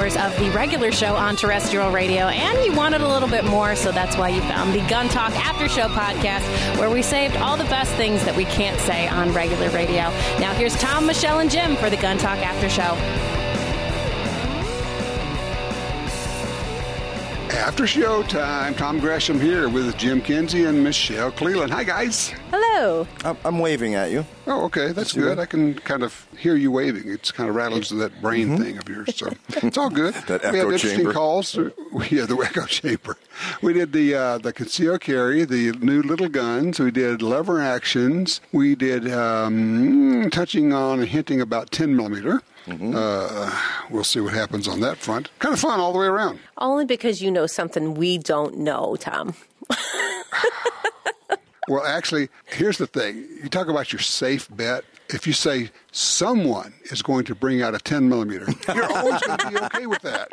hours of the regular show on terrestrial radio, and you wanted a little bit more, so that's why you found the Gun Talk After Show podcast, where we saved all the best things that we can't say on regular radio. Now here's Tom, Michelle, and Jim for the Gun Talk After Show. After show time, Tom Gresham here with Jim Kinsey and Michelle Cleland. Hi, guys. Hello. I'm waving at you. Oh, okay. That's good. I can kind of hear you waving. It's kind of rattles to that brain thing of yours. So it's all good. That echo we had interesting chamber. calls. Yeah, the echo chamber. We did the concealed carry, the new little guns. We did lever actions. We did touching on and hinting about 10 millimeter. We'll see what happens on that front. Kind of fun all the way around. Only because you know something we don't know, Tom. Well, actually, here's the thing. You talk about your safe bet. If you say someone is going to bring out a 10 millimeter, you're always going to be okay with that.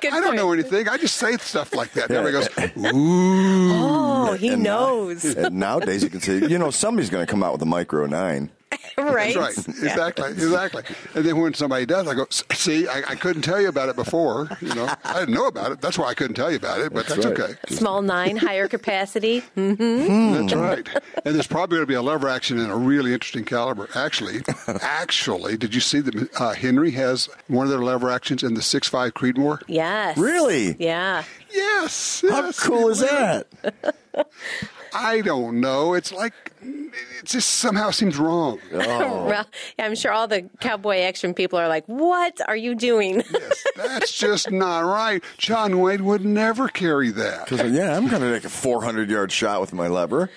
I don't know anything. I just say stuff like that. Everybody goes, ooh. Oh, he knows. And nowadays you can say, somebody's going to come out with a Micro 9. Right. That's right. Exactly. And then when somebody does, I go, see, I couldn't tell you about it before. I didn't know about it. That's why I couldn't tell you about it, but that's right. okay. Small 9, higher capacity. That's right. And there's probably going to be a lever action in a really interesting caliber. Actually, did you see that Henry has one of their lever actions in the 6.5 Creedmoor? Yes. Really? Yeah. Yes. How cool is that? I don't know. It's like, it just somehow seems wrong. Oh. Well, I'm sure all the cowboy action people are like, what are you doing? Yes, that's just not right. John Wayne would never carry that. I'm going to make a 400-yard shot with my lever.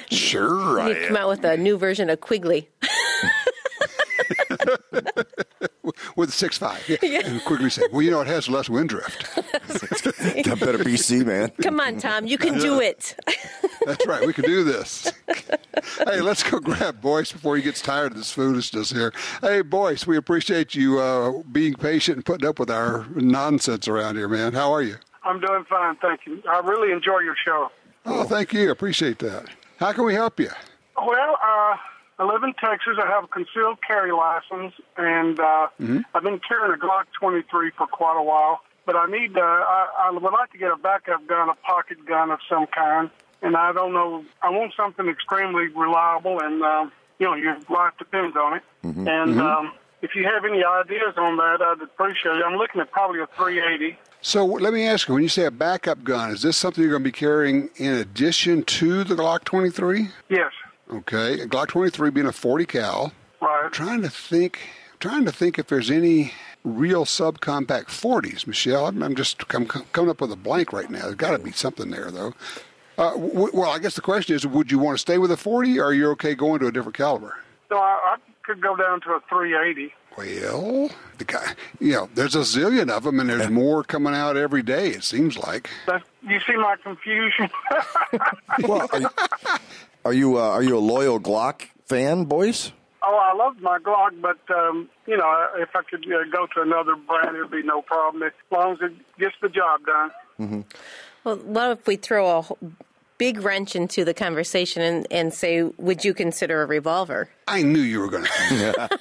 Sure, I You come out with a new version of Quigley. with a 6.5. Yeah. And Quigley said, well, it has less wind drift. That better be C, man. Come on, Tom. You can do it. That's right. We can do this. Hey, let's go grab Boyce before he gets tired of this foolishness here. Hey, Boyce, we appreciate you being patient and putting up with our nonsense around here, man. How are you? I'm doing fine, thank you. I really enjoy your show. Oh, thank you. Appreciate that. How can we help you? Well, I live in Texas. I have a concealed carry license, and I've been carrying a Glock 23 for quite a while. But I need, I would like to get a backup gun, a pocket gun of some kind. And I don't know, I want something extremely reliable, and, your life depends on it. And if you have any ideas on that, I'd appreciate it. I'm looking at probably a 380. So let me ask you, when you say a backup gun, is this something you're going to be carrying in addition to the Glock 23? Yes. Okay, a Glock 23 being a 40 cal. Right. I'm trying to think if there's any real subcompact 40s, Michelle. I'm just coming up with a blank right now. There's got to be something there, though. Well, I guess the question is, would you want to stay with a 40, or are you okay going to a different caliber? So I could go down to a 380. Well, there's a zillion of them, and there's more coming out every day, it seems like. You see my confusion? Well, are you a loyal Glock fan, Boyce? Oh, I love my Glock, but, if I could go to another brand, it would be no problem, as long as it gets the job done. Mm-hmm. Well, what if we throw a big wrench into the conversation and say, would you consider a revolver? I knew you were going to do that.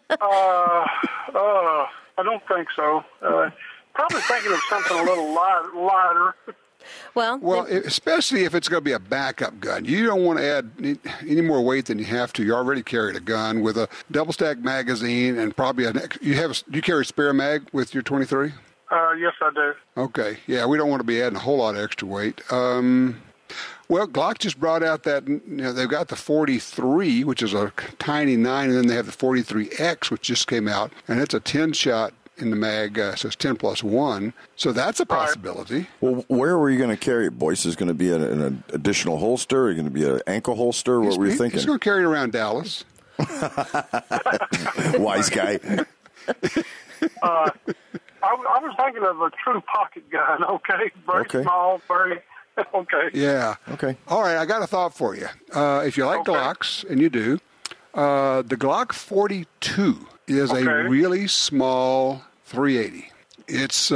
I don't think so. Probably thinking of something a little lighter. Well, especially if it's going to be a backup gun. You don't want to add any more weight than you have to. You already carried a gun with a double-stack magazine and probably do you carry a spare mag with your 23? Yes, I do. Okay. Yeah, we don't want to be adding a whole lot of extra weight. Well, Glock just brought out that, they've got the 43, which is a tiny 9, and then they have the 43X, which just came out, and it's a 10-shot in the mag, so it's 10 plus 1. So that's a possibility. Well, where were you going to carry it, Boyce? Is it going to be an additional holster? Are you going to be an ankle holster? What were you thinking? He's going to carry it around Dallas. Wise guy. I was thinking of a true pocket gun, okay? Very small, very... Okay. Yeah. Okay. All right, I got a thought for you. If you like Glocks, and you do, the Glock 42 is a really small 380. It's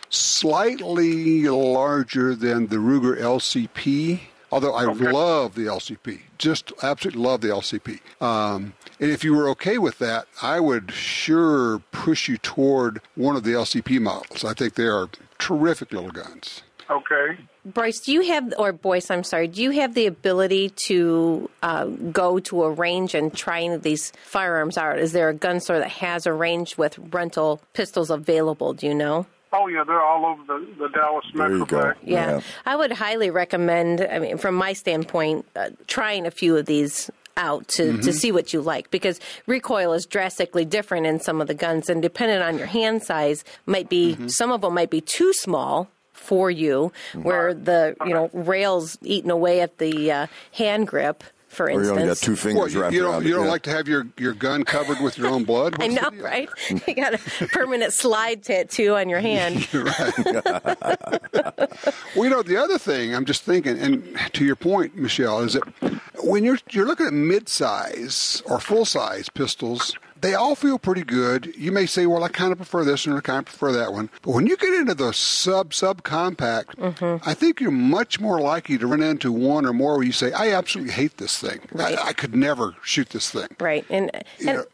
slightly larger than the Ruger LCP, Although I love the LCP, just absolutely love the LCP. And if you were okay with that, I would sure push you toward one of the LCP models. I think they are terrific little guns. Okay. Boyce, do you have the ability to go to a range and try any of these firearms out? Is there a gun store that has a range with rental pistols available? Do you know? Oh, yeah, they're all over the Dallas There you go. Metroplex. Yeah. I would highly recommend, from my standpoint, trying a few of these out to see what you like, because recoil is drastically different in some of the guns, and depending on your hand size, might be some of them might be too small for you, where the rail's eating away at the hand grip. For instance, or you only got two fingers wrapped around it. You don't like to have your gun covered with your own blood? I know, right? You got a permanent slide tattoo on your hand. You're right. Well, the other thing I'm just thinking, and to your point, Michelle, is that when you're looking at mid-size or full-size pistols, they all feel pretty good. You may say, well, I kind of prefer this one, or I kind of prefer that one. But when you get into the subcompact, I think you're much more likely to run into one or more where you say, I absolutely hate this thing. Right. I could never shoot this thing. Right. And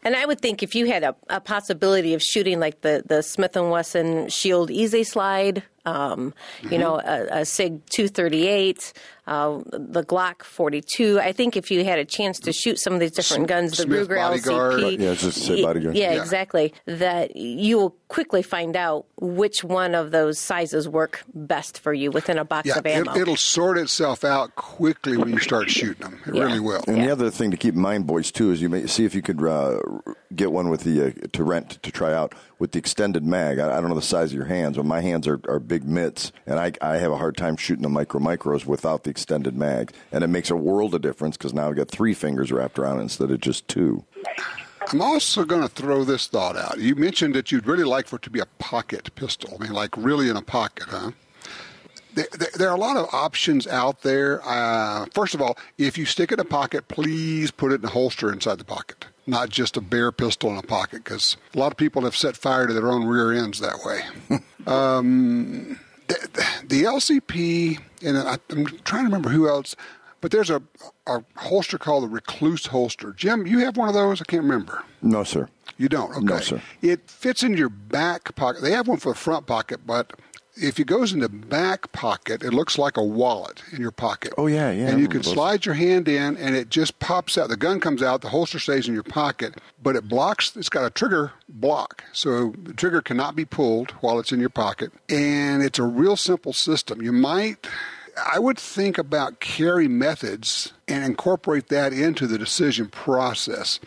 I would think if you had a possibility of shooting like the Smith & Wesson Shield Easy Slide, a SIG 238, the Glock 42. I think if you had a chance to shoot some of these different guns, the Ruger LCP, just say bodyguard. Yeah, exactly. That you will quickly find out which one of those sizes work best for you within a box of ammo. It'll sort itself out quickly when you start shooting them. It really will. And the other thing to keep in mind, boys, too, is you may see if you could get one with the to rent to try out with the extended mag. I don't know the size of your hands, but my hands are big mitts, and I have a hard time shooting the micros without the extended mag, and it makes a world of difference because now I've got 3 fingers wrapped around it instead of just 2. I'm also going to throw this thought out. You mentioned that you'd really like for it to be a pocket pistol. I mean, like really in a pocket, huh? There are a lot of options out there. First of all, if you stick it in a pocket, please put it in a holster inside the pocket, not just a bare pistol in a pocket, because a lot of people have set fire to their own rear ends that way. The LCP, and I'm trying to remember who else, but there's a holster called the Recluse holster. Jim, you have one of those? I can't remember. No, sir. You don't? Okay. No, sir. It fits in your back pocket. They have one for the front pocket, but if it goes in the back pocket, it looks like a wallet in your pocket. Oh, yeah. And you can slide your hand in, and it just pops out. The gun comes out, the holster stays in your pocket, but it blocks. It's got a trigger block, so the trigger cannot be pulled while it's in your pocket. And it's a real simple system. I would think about carry methods and incorporate that into the decision process.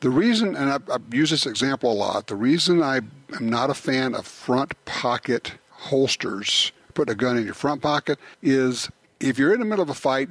The reason, and I've used this example a lot, the reason I am not a fan of front pocket holsters, putting a gun in your front pocket, is if you're in the middle of a fight,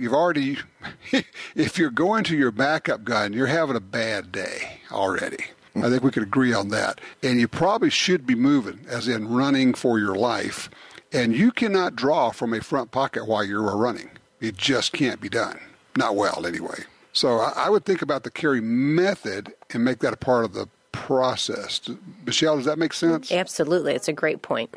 if you're going to your backup gun, you're having a bad day already. I think we could agree on that. And you probably should be moving, as in running for your life. And you cannot draw from a front pocket while you're running. It just can't be done. Not well, anyway. So I would think about the carry method and make that a part of the process. Michelle, does that make sense? Absolutely. It's a great point.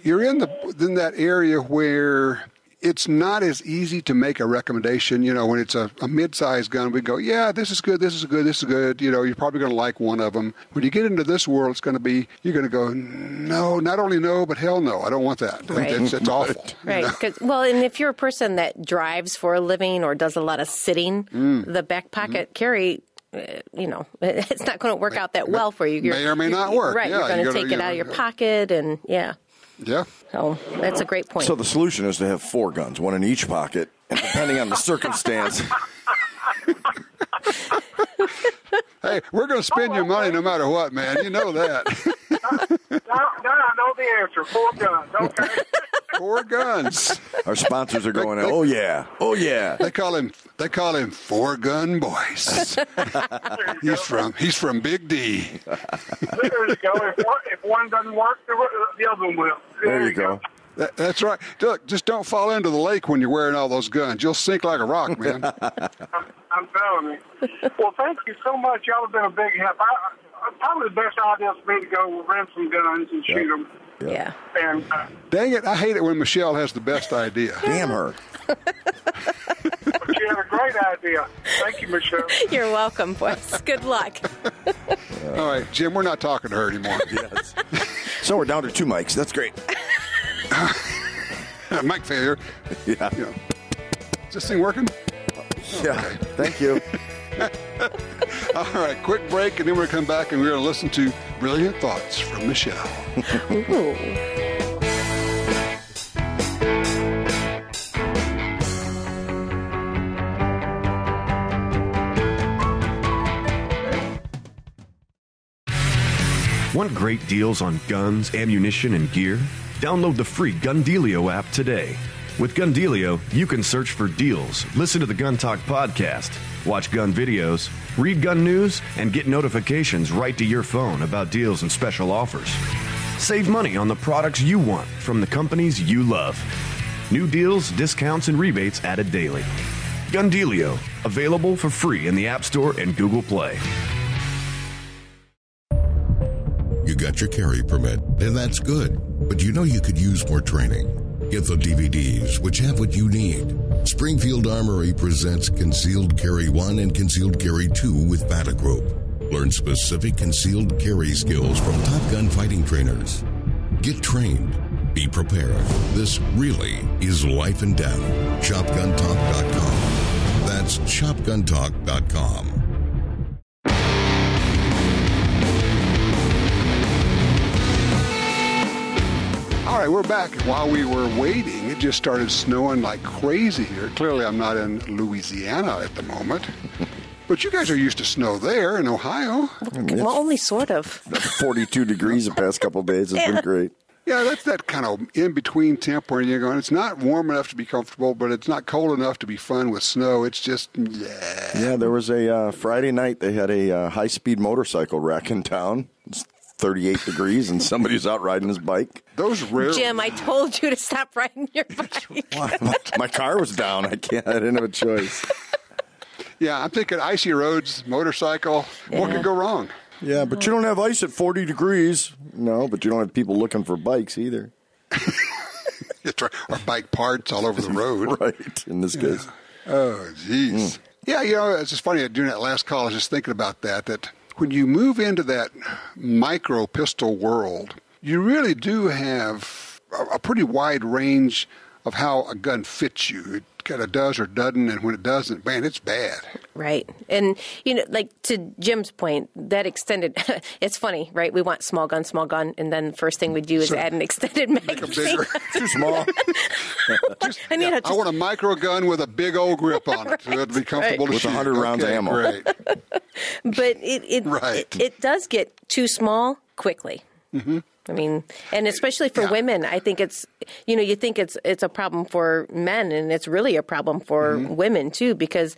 You're in that area where it's not as easy to make a recommendation. When it's a mid-sized gun, we go, yeah, this is good, this is good, this is good. You're probably going to like one of them. When you get into this world, you're going to go, no, not only no, but hell no, I don't want that. Right. It's awful. Right. And if you're a person that drives for a living or does a lot of sitting, the back pocket carry, it's not going to work out that well for you. May or may not work. Right. Yeah, you're going to take it out of your pocket and, yeah. Yeah. So that's a great point. So the solution is to have 4 guns, one in each pocket, and depending on the circumstance. Hey, we're going to spend your money no matter what, man. You know that. I know the answer. 4 guns. Okay. 4 guns. Our sponsors are going, oh yeah. They call him 4 Gun Boyce. He's from Big D. There you go. If one doesn't work, the other one will. There you go. That's right. Look, just don't fall into the lake when you're wearing all those guns. You'll sink like a rock, man. I'm telling you. Well, thank you so much. Y'all have been a big help. Probably the best idea for me to go rent some guns and shoot them. Yeah. And Dang it, I hate it when Michelle has the best idea. Damn her. but she had a great idea. Thank you, Michelle. You're welcome, boys. Good luck. All right, Jim, we're not talking to her anymore. Yes. So we're down to 2 mics. That's great. Mic failure. Yeah. You know. Is this thing working? Yeah. Okay. Thank you. All right, quick break, and then we're going to come back and we're going to listen to Brilliant Thoughts from Michelle. Ooh. Want great deals on guns, ammunition, and gear? Download the free Gundealio app today. With Gundealio, you can search for deals, listen to the Gun Talk podcast, watch gun videos, read gun news, and get notifications right to your phone about deals and special offers. Save money on the products you want from the companies you love. New deals, discounts, and rebates added daily. Gundealio, available for free in the App Store and Google Play. You got your carry permit, and that's good. But you know you could use more training. Get the DVDs, which have what you need. Springfield Armory presents Concealed Carry 1 and Concealed Carry 2 with Bata Group. Learn specific concealed carry skills from Top Gun fighting trainers. Get trained. Be prepared. This really is life and death. ShopGunTalk.com. That's ShopGunTalk.com. All right, we're back. While we were waiting, it just started snowing like crazy here. Clearly, I'm not in Louisiana at the moment. But you guys are used to snow there in Ohio. Well, only sort of. 42 degrees the past couple of days. It's been great. Yeah, that's that kind of in-between temp where you're going, it's not warm enough to be comfortable, but it's not cold enough to be fun with snow. It's just, yeah. Yeah, there was a Friday night, they had a high-speed motorcycle wreck in town. It's 38 degrees, and somebody's out riding his bike. Those rare... Jim, I told you to stop riding your bike. My car was down. I didn't have a choice. Yeah, I'm thinking icy roads, motorcycle. Yeah. What could go wrong? Yeah, but you don't have ice at 40 degrees. No, but you don't have people looking for bikes either. Or bike parts all over the road. Right, in this case. Oh, jeez. Yeah, you know, it's just funny, during that last call, I was just thinking about that when you move into that micro pistol world, you really do have a pretty wide range of how a gun fits you. It kind of does or doesn't, and when it doesn't, man, it's bad. Right. And, you know, like to Jim's point, that extended, it's funny, right? We want small gun, and then the first thing we do is add an extended magazine. Too small. I want a micro gun with a big old grip on it, so it'll be comfortable to with shoot. 100 rounds of ammo. Great. But it does get too small quickly. Mm-hmm. I mean, and especially for women, I think it's, you know, you think it's a problem for men, and it's really a problem for women too, because,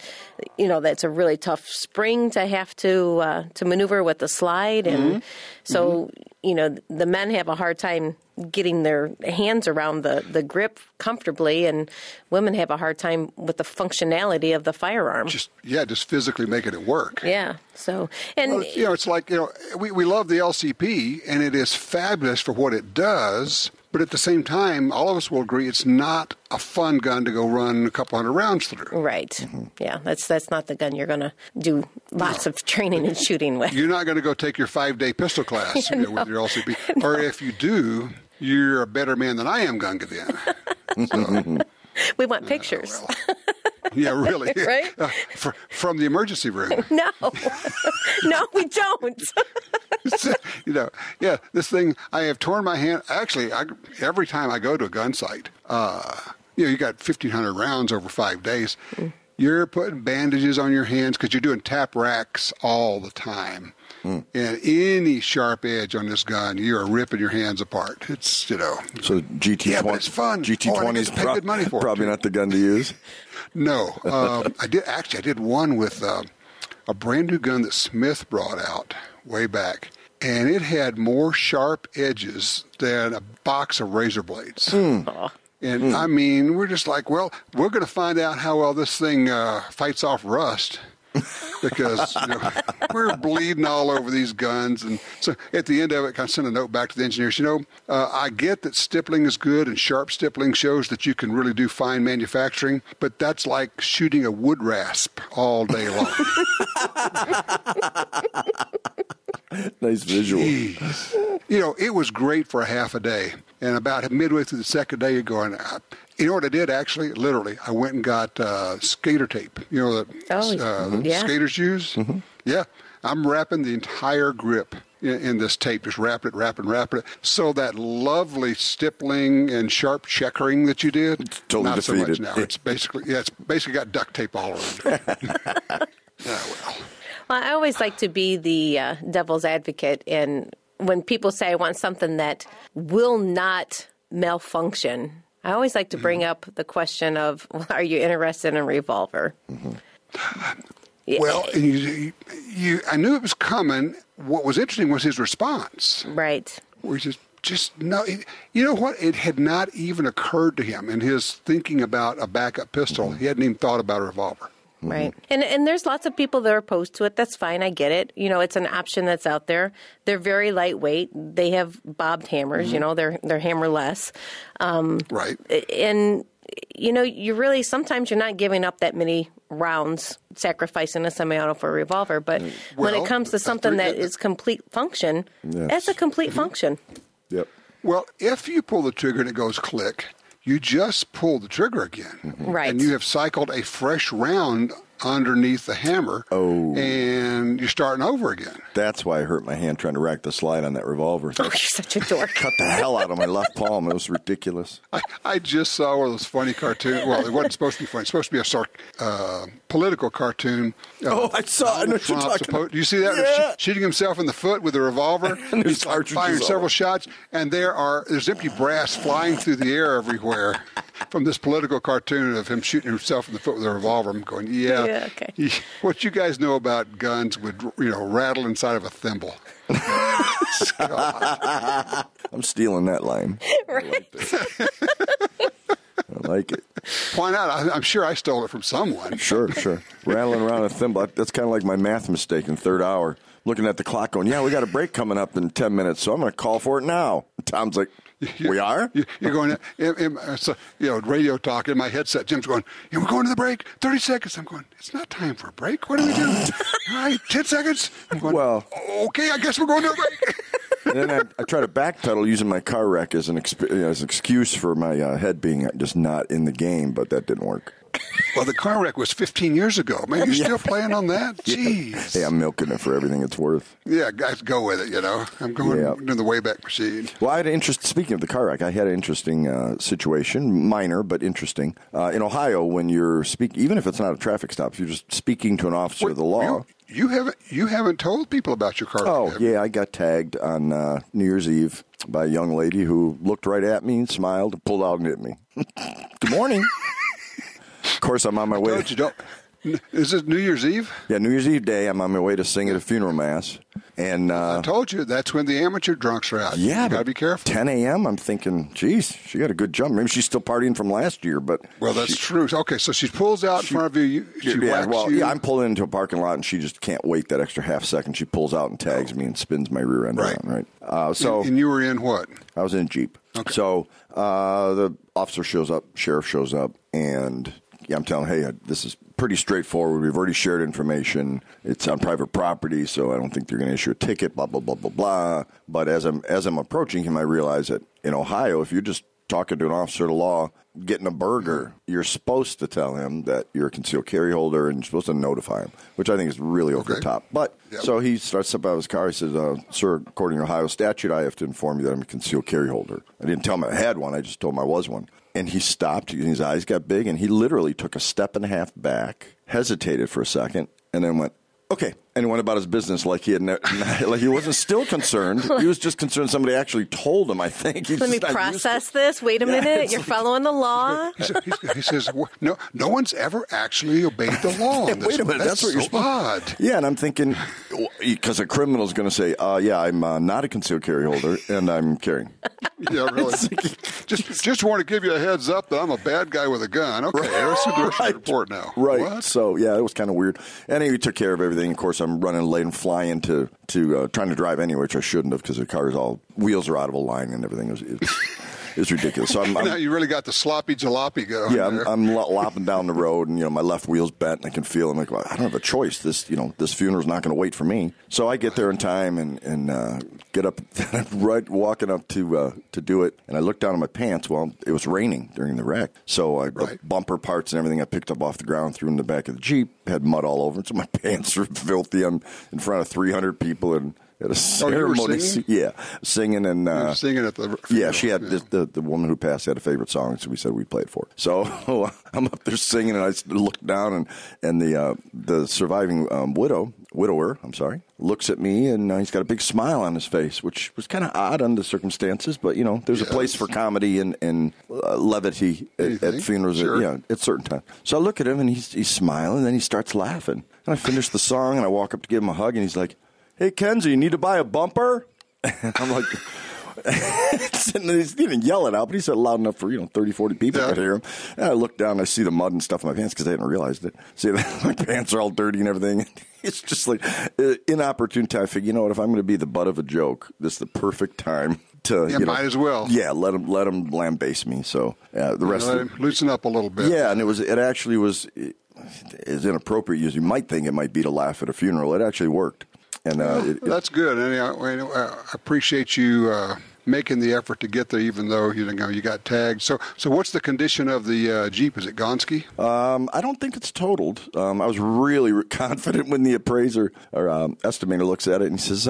you know, that's a really tough spring to have to maneuver with the slide, and so you know, the men have a hard time getting their hands around the grip comfortably, and women have a hard time with the functionality of the firearm. Just physically making it work. Yeah. So, and well, you know, it's like, you know, we love the LCP, and it is fabulous for what it does. But at the same time, all of us will agree it's not a fun gun to go run a couple hundred rounds through. Right. Mm-hmm. Yeah, that's not the gun you're going to do lots of training and shooting with. You're not going to go take your 5-day pistol class with your LCP. No. Or if you do, you're a better man than I am, Gunga then. So, we want pictures. Well. Yeah, really. Right? From the emergency room. No. No, we don't. You know, yeah, this thing, I have torn my hand. Actually, every time I go to a gun site, you know, you got 1,500 rounds over 5 days. You're putting bandages on your hands because you're doing tap racks all the time. And any sharp edge on this gun, you are ripping your hands apart. It's, you know. So GT20. Yeah, but it's fun. GT20 is good money for probably not the gun to use. No. I did one with a brand new gun that Smith brought out way back. And it had more sharp edges than a box of razor blades. And I mean, we're just like, well, we're going to find out how well this thing fights off rust because we're bleeding all over these guns. And so at the end of it, I sent a note back to the engineers. I get that stippling is good and sharp stippling shows that you can really do fine manufacturing, but that's like shooting a wood rasp all day long. Nice visual. Jeez. It was great for a half a day. And about midway through the second day, you're going, you know what I did, actually? Literally, I went and got skater tape. Skaters use? Mm-hmm. Yeah. I'm wrapping the entire grip in this tape, just wrapping it. So that lovely stippling and sharp checkering that you did, it's totally not defeated. So much now. It's basically got duct tape all over it. Well, I always like to be the devil's advocate, and when people say I want something that will not malfunction, I always like to bring up the question of, are you interested in a revolver? Mm-hmm. Well, I knew it was coming. What was interesting was his response. Right. Which is just no. You know what? It had not even occurred to him in his thinking about a backup pistol. He hadn't even thought about a revolver. Right. And there's lots of people that are opposed to it. That's fine. I get it. It's an option that's out there. They're very lightweight. They have bobbed hammers. Mm-hmm. They're hammerless. Right. And, you really, sometimes you're not giving up that many rounds, sacrificing a semi-auto for a revolver. But when it comes to something that is complete function, that's a complete function. Yep. Well, if you pull the trigger and it goes click, you just pull the trigger again. Mm-hmm. Right. And you have cycled a fresh round underneath the hammer. Oh. And you're starting over again. That's why I hurt my hand trying to rack the slide on that revolver. Oh, you're such a dork. Cut the hell out of my left palm. It was ridiculous. I just saw one of those funny cartoons. Well, it wasn't supposed to be funny. It's supposed to be a political cartoon. I saw it. I know what you're talking about. Do you see that? Yeah. Shooting himself in the foot with a revolver. And He's firing several shots, and there's empty brass flying through the air everywhere from this political cartoon of him shooting himself in the foot with a revolver. I'm going, okay. What you guys know about guns would rattle inside of a thimble. I'm stealing that line. Right. I like it. Why not? I'm sure I stole it from someone. Sure. Rattling around a thimble. That's kind of like my math mistake in third hour. Looking at the clock going, we got a break coming up in 10 minutes, so I'm going to call for it now. And Tom's like, we are? You're going, radio talk in my headset. Jim's going, we're going to the break. 30 seconds. I'm going, it's not time for a break. What are we doing? All right, 10 seconds. I'm going, okay, I guess we're going to a break. And then I try to backpedal using my car wreck as an excuse for my head being just not in the game, but that didn't work. Well, the car wreck was 15 years ago. Man, you're still playing on that? Jeez. Yeah. Hey, I'm milking it for everything it's worth. Yeah, guys, go with it, I'm going to the Wayback Machine. Well, I had speaking of the car wreck, I had an interesting situation, minor but interesting. In Ohio, when you're speaking, even if it's not a traffic stop, if you're just speaking to an officer of the law. You haven't told people about your car wreck. Oh, yeah, I got tagged on New Year's Eve by a young lady who looked right at me and smiled and pulled out and hit me. Good morning. Of course, I'm on my way. Is it New Year's Eve? Yeah, New Year's Eve day. I'm on my way to sing at a funeral mass. And I told you, that's when the amateur drunks are out. Yeah. You got to be careful. 10 a.m., I'm thinking, geez, she got a good jump. Maybe she's still partying from last year. Well, that's true. Okay, so she pulls out in front of you. She whacks you. Yeah, I'm pulling into a parking lot, and she just can't wait that extra half second. She pulls out and tags me and spins my rear end around. Right. And you were in what? I was in a Jeep. Okay. So the officer shows up, sheriff shows up, and I'm telling him, hey, this is pretty straightforward. We've already shared information. It's on private property, so I don't think they're going to issue a ticket, blah, blah, blah, blah, blah. But as I'm approaching him, I realize that in Ohio, if you're just talking to an officer of the law, getting a burger, you're supposed to tell him that you're a concealed carry holder, and you're supposed to notify him, which I think is really over the top. But so he starts to step out of his car. He says, sir, according to Ohio statute, I have to inform you that I'm a concealed carry holder. I didn't tell him I had one. I just told him I was one. And he stopped, and his eyes got big, and he literally took a step and a half back, hesitated for a second, and then went, okay, And he went about his business like he had like he wasn't still concerned. He was just concerned somebody actually told him, I think. Let me process this. Wait a minute. You're following the law. He says, no one's ever actually obeyed the law. Wait a minute. That's what you're supposed. Odd. Yeah, and I'm thinking, because a criminal is going to say, yeah, I'm not a concealed carry holder, and I'm carrying. Yeah, really. just want to give you a heads up that I'm a bad guy with a gun. Okay, let's do the report now. Right. What? So, yeah, it was kind of weird. And he took care of everything. Of course, I'm running late and flying to trying to drive anyway, which I shouldn't have because the car's wheels are out of a line and everything. It's ridiculous. So now you really got the sloppy jalopy going. Yeah, I'm lopping down the road, and my left wheel's bent, and I can feel it. I'm like, well, I don't have a choice. This funeral's not going to wait for me. So I get there in time and get up, right walking up to do it, and I look down at my pants. Well, it was raining during the wreck, so the bumper parts and everything I picked up off the ground, threw in the back of the Jeep, had mud all over it, so my pants were filthy. I'm in front of 300 people and. At a ceremony, singing and singing at the she had the woman who passed had a favorite song, so we said we'd play it for her. So I'm up there singing, and I look down, and the surviving widower, looks at me, and he's got a big smile on his face, which was kind of odd under the circumstances, but there's a place for comedy and levity at funerals, at certain times. So I look at him, and he's smiling, and then he starts laughing, and I finish the song, and I walk up to give him a hug, and he's like, "Hey, Kenzie, you need to buy a bumper?" And I'm like, he didn't yell it out, but he said it loud enough for, 30, 40 people could hear him. And I look down, and I see the mud and stuff in my pants because I hadn't realized it. See, my pants are all dirty and everything. It's just like inopportune time. I figure, if I'm going to be the butt of a joke, this is the perfect time to, might as well. Yeah, let him lambaste me. So the rest let him loosen up a little bit. Yeah, and it actually was as inappropriate as you might think it might be to laugh at a funeral. It actually worked. And that's good. And I appreciate you making the effort to get there, even though you got tagged. So what's the condition of the Jeep? Is it Gonski? I don't think it's totaled. I was really confident when the appraiser or estimator looks at it and he says,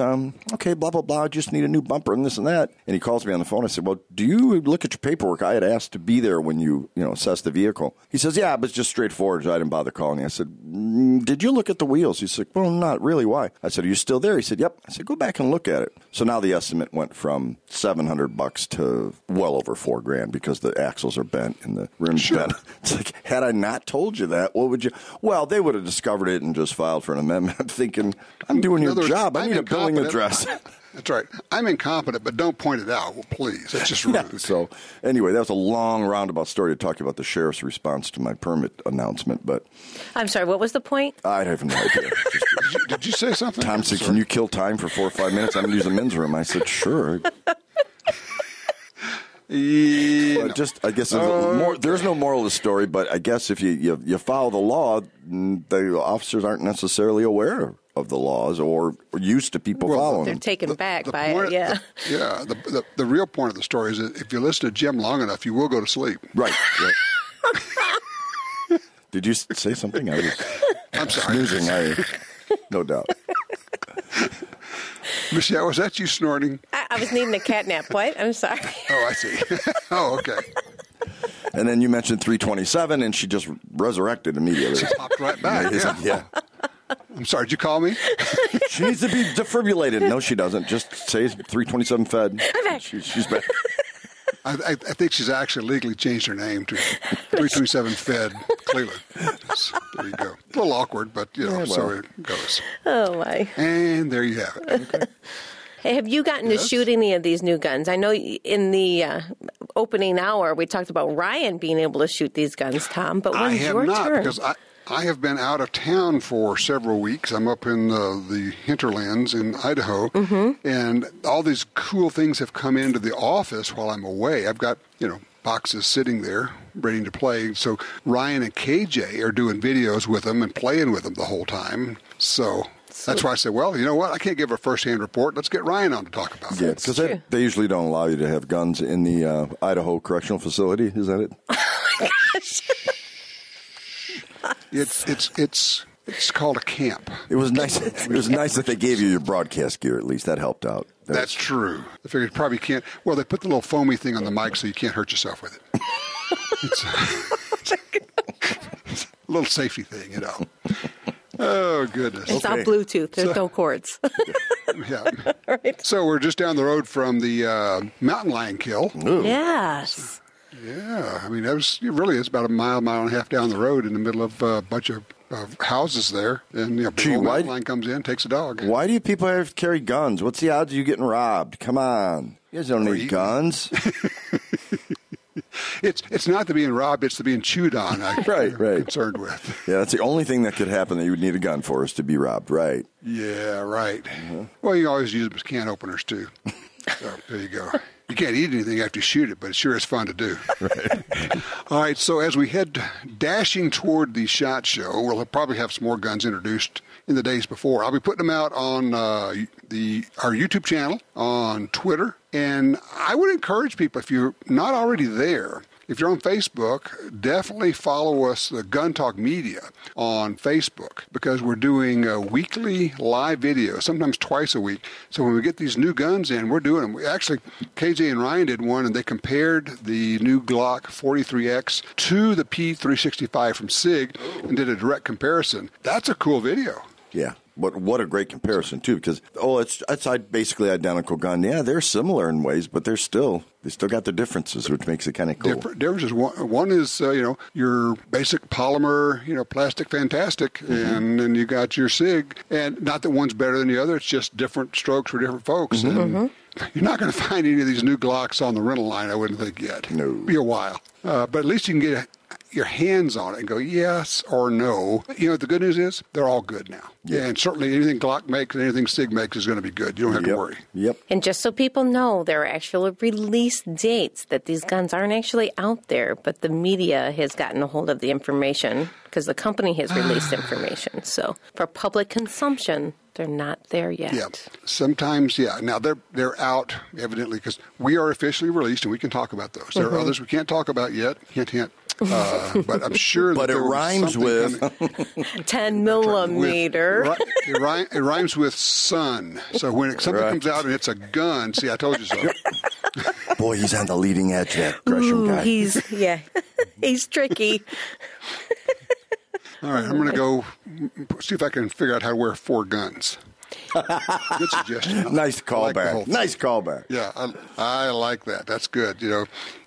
"Okay, blah blah blah. I just need a new bumper and this and that." And he calls me on the phone. I said, "Well, do you look at your paperwork? I had asked to be there when you assess the vehicle." He says, "Yeah, but it's just straightforward. So I didn't bother calling you." I said, "Did you look at the wheels?" He said, "Well, not really. Why?" I said, "Are you still there?" He said, "Yep." I said, "Go back and look at it." So now the estimate went from $700 to well over $4,000 because the axles are bent and the rims bent. It's like, had I not told you that, what would you? Well, they would have discovered it and just filed for an amendment. I'm thinking, I'm doing your job. I need a billing address. That's right. I'm incompetent, but don't point it out. Well, please. That's just rude. Yeah, so anyway, that was a long roundabout story to talk about the sheriff's response to my permit announcement. But I'm sorry, what was the point? I have no idea. Did you say something? Tom said, "Can you kill time for 4 or 5 minutes? I'm going to use the men's room." I said, "Sure." I guess there's no moral of the story, but I guess if you follow the law, the officers aren't necessarily aware of the laws or used to people following them. They're taken back by it, yeah. Yeah, the real point of the story is that if you listen to Jim long enough, you will go to sleep. Right. Did you say something? I'm sorry. Snoozing, no doubt. Michelle, was that you snorting? I was needing a catnap. What? I'm sorry. Oh, I see. Oh, okay. And then you mentioned 327, and she just resurrected immediately. She popped right back. Yeah. I'm sorry, did you call me? She needs to be defibrillated. No, she doesn't. Just say 327 fed. She's back. I think she's actually legally changed her name to 327 Fed Cleveland. So, there you go. A little awkward, but so it goes. Oh my! And there you have it. Okay. Hey, have you gotten to shoot any of these new guns? I know in the opening hour we talked about Ryan being able to shoot these guns, Tom. But when's your turn? Because I have been out of town for several weeks. I'm up in the hinterlands in Idaho, and all these cool things have come into the office while I'm away. I've got, boxes sitting there ready to play. So Ryan and KJ are doing videos with them and playing with them the whole time. So that's why I said, well, you know what? I can't give a first-hand report. Let's get Ryan on to talk about it. Yeah, because they usually don't allow you to have guns in the Idaho Correctional Facility. Is that it? It's called a camp. It was nice. It was nice that they gave you your broadcast gear. At least that helped out. That's true. I figured you probably can't. Well, they put the little foamy thing on the mic so you can't hurt yourself with it. It's a little safety thing, Oh, goodness. It's all Bluetooth. There's no cords. Yeah. Right. So we're just down the road from the mountain lion kill. Ooh. Yes. Yeah. I mean, it really is about a mile and a half down the road in the middle of a bunch of houses there. And, big old mountain lion comes in, takes a dog. Why do people have to carry guns? What's the odds of you getting robbed? Come on. You guys don't need guns. It's not the being robbed, it's the being chewed on I'm concerned with. Yeah, that's the only thing that could happen that you would need a gun for is to be robbed, right? Yeah, right. Well, you always use them as can openers, too. So there you go. You can't eat anything after you shoot it, but it sure is fun to do. Right. All right, so as we head dashing toward the SHOT Show, we'll probably have some more guns introduced in the days before. I'll be putting them out on our YouTube channel, on Twitter, and I would encourage people, if you're not already there, if you're on Facebook, definitely follow us, the Gun Talk Media, on Facebook, because we're doing a weekly live video, sometimes twice a week. So when we get these new guns in, we're doing them. Actually, KJ and Ryan did one, and they compared the new Glock 43X to the P365 from SIG and did a direct comparison. That's a cool video. Yeah. What a great comparison, too, because, it's basically identical gun. Yeah, they're similar in ways, but they still got their differences, which makes it kind of cool. Differences. One is, your basic polymer, plastic fantastic, and then you got your SIG. And not that one's better than the other, it's just different strokes for different folks. And you're not going to find any of these new Glocks on the rental line, I wouldn't think yet. No. It'll be a while. But at least you can get your hands on it and go yes or no. The good news is they're all good now. Yeah, and certainly anything Glock makes and anything SIG makes is going to be good. You don't have to worry. Yep. And just so people know, there are actual release dates that these guns aren't actually out there, but the media has gotten a hold of the information because the company has released information. So for public consumption, they're not there yet. Yeah. Sometimes, Now, they're out, evidently, because we are officially released, and we can talk about those. There are others we can't talk about yet. Hint, hint. But I'm sure that but it rhymes with 10 millimeter. It rhymes with sun. So when something comes out and it's a gun, see, I told you so. Boy, he's on the leading edge, that Gresham guy. He's tricky. All right, I'm going to go see if I can figure out how to wear 4 guns. Good suggestion. Nice callback. Nice callback. Yeah, I like that. That's good.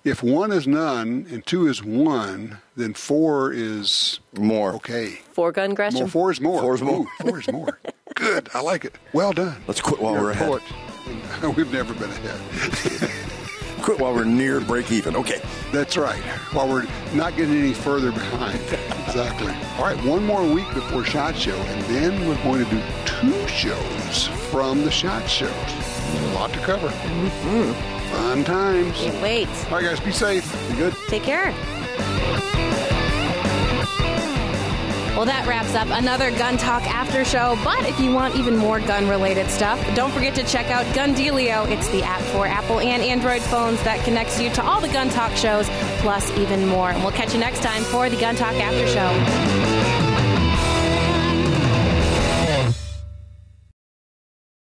If 1 is none and 2 is 1, then 4 is more. Okay. 4-gun Gresham? 4 is more. 4 is more. Ooh, 4 is more. Good. I like it. Well done. Let's quit while we're ahead. We've never been ahead. Quit while we're near break even. Okay. That's right. While we're not getting any further behind. Exactly. All right, one more week before SHOT Show, and then we're going to do 2 shows from the SHOT Shows. A lot to cover. Fun times. Can't wait. All right, guys, be safe. Be good. Take care. Well, that wraps up another Gun Talk After Show. But if you want even more gun-related stuff, don't forget to check out Gundealio. It's the app for Apple and Android phones that connects you to all the Gun Talk shows, plus even more. And we'll catch you next time for the Gun Talk After Show.